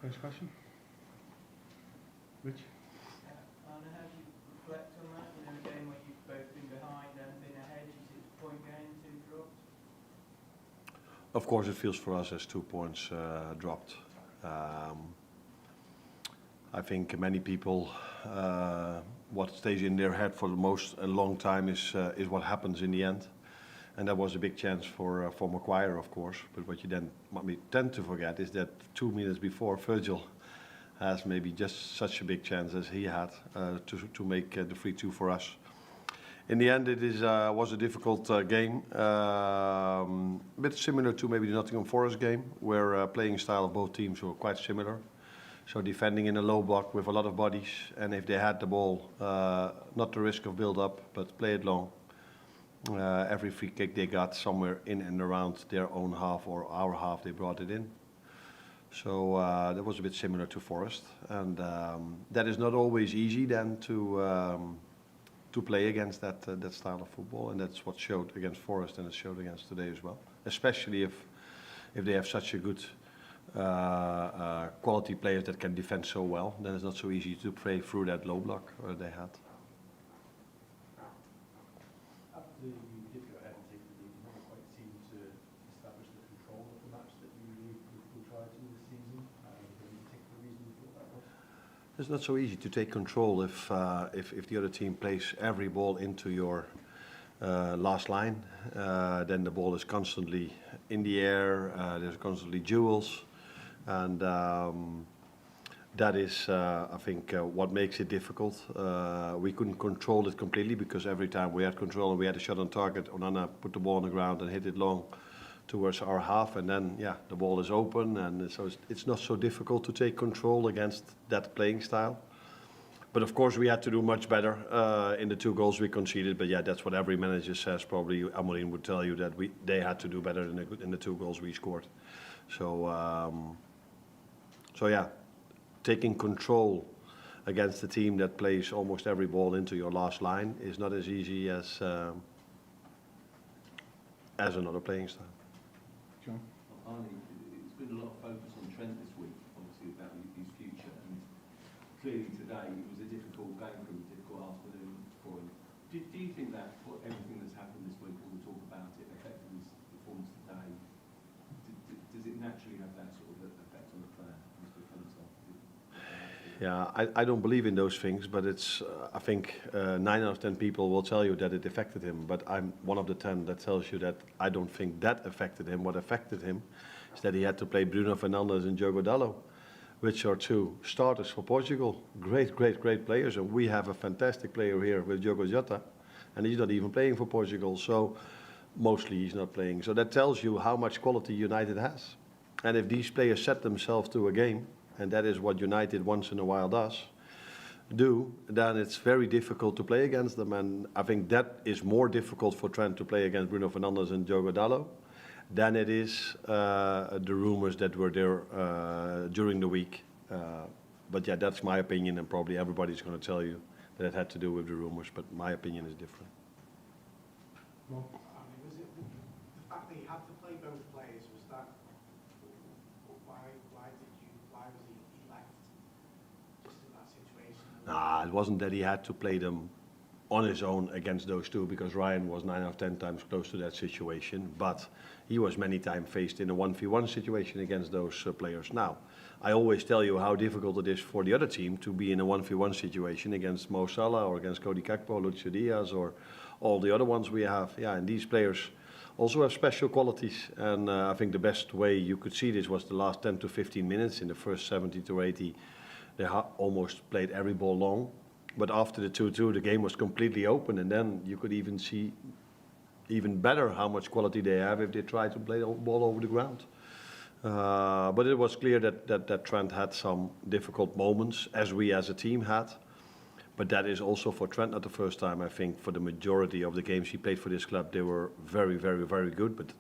First question. Rich? Arne, how do you reflect on that? You know, a game where you've both been behind and been ahead, you see it's a point game, 2 drops. Of course, it feels for us as 2 points dropped. I think many people, what stays in their head for a long time is what happens in the end, and that was a big chance for Maguire, of course. But what we tend to forget is that 2 minutes before, Virgil has maybe just such a big chance as he had to make the 3-2 for us. In the end, it was a difficult game, a bit similar to maybe the Nottingham Forest game, where playing style of both teams were quite similar. So defending in a low block with a lot of bodies, and if they had the ball, not the risk of build-up, but play it long. Every free kick they got somewhere in and around their own half or our half, they brought it in. So that was a bit similar to Forest, and that is not always easy then to play against that style of football, and that's what showed against Forest and it showed against today as well. Especially if they have such a good quality players that can defend so well, then it's not so easy to play through that low block they had. After you did go ahead and take the lead, you never quite seemed to establish the control of the match that you tried to this season. Any particular reason you thought that was? It's not so easy to take control if the other team plays every ball into your last line. Then the ball is constantly in the air. There's constantly duels, and that is, I think, what makes it difficult. We couldn't control it completely because every time we had control and we had a shot on target, Onana put the ball on the ground and hit it long towards our half, and then the ball is open, and so it's not so difficult to take control against that playing style. But of course we had to do much better in the 2 goals we conceded. But that's what every manager says. Probably Amorim would tell you that they had to do better in the 2 goals we scored. So taking control against a team that plays almost every ball into your last line is not as easy as another playing style. John? Arne, it's been a lot of focus on Trent this week, obviously about his future, and clearly today it was a difficult game for him, a difficult afternoon for him. Do you think that everything that's happened this week, all the talk about it, affected his performance today? Does it naturally have that sort of effect on the player, his performance? Yeah, I don't believe in those things, but it's I think 9 out of 10 people will tell you that it affected him, but I'm one of the 10 that tells you that I don't think that affected him. What affected him is that he had to play Bruno Fernandes and Diogo Dalot, which are 2 starters for Portugal. Great players, and we have a fantastic player here with Diogo Jota, and he's not even playing for Portugal, so mostly he's not playing. So that tells you how much quality United has. And if these players set themselves to a game, and that is what United once in a while do, then it's very difficult to play against them. And I think that is more difficult for Trent to play against Bruno Fernandes and Diogo Dalot than it is the rumors that were there during the week. But that's my opinion, and probably everybody's going to tell you that it had to do with the rumors, but my opinion is different. Well, Was it the fact that you had to play both players? Was that why was he left just in that situation? Nah, it wasn't that he had to play them on his own against those 2, because Ryan was 9 out of 10 times close to that situation, but he was many times faced in a 1v1 situation against those players. Now, I always tell you how difficult it is for the other team to be in a 1v1 situation against Mo Salah or against Cody Gakpo, Lucio Diaz, or all the other ones we have. And these players also have special qualities, and I think the best way you could see this was the last 10 to 15 minutes. In the first 70 to 80, they almost played every ball long, but after the 2-2, the game was completely open, and then you could even see even better how much quality they have if they try to play the ball over the ground. But it was clear that Trent had some difficult moments, as we as a team had. But that is also for Trent not the first time. I think for the majority of the games he played for this club, they were very good. But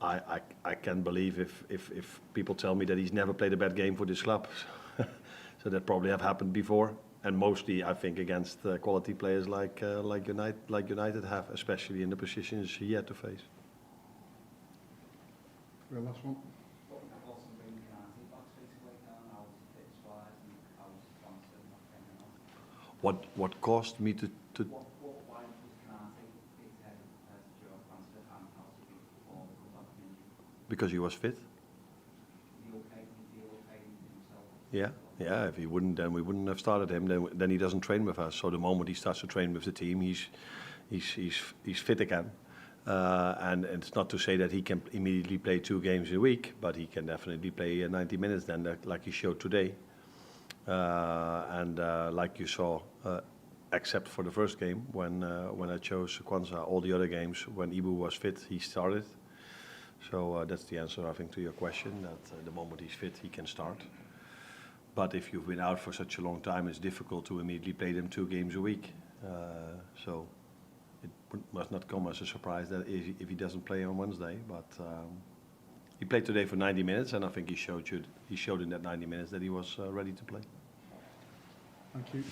I can't believe if people tell me that he's never played a bad game for this club. So that probably have happened before, and mostly I think against quality players like United have, especially in the positions he had to face. Real last one. What was the main penalty box basically, how What caused me to Why was Canate picked ahead of Joe Francis and how to be before coming in? because he was fit. Is he okay? Is he okay himself? Yeah. If he wouldn't, then we wouldn't have started him. Then he doesn't train with us. So the moment he starts to train with the team, he's fit again. And it's not to say that he can immediately play 2 games a week, but he can definitely play 90 minutes then, like he showed today. And like you saw, except for the first game when I chose Kwanzaa, all the other games when Ibu was fit, he started. So that's the answer, I think, to your question. That the moment he's fit, he can start. But if you've been out for such a long time, it's difficult to immediately play them 2 games a week. So it must not come as a surprise that if he doesn't play on Wednesday. But he played today for 90 minutes, and I think he showed in that 90 minutes that he was ready to play. Thank you.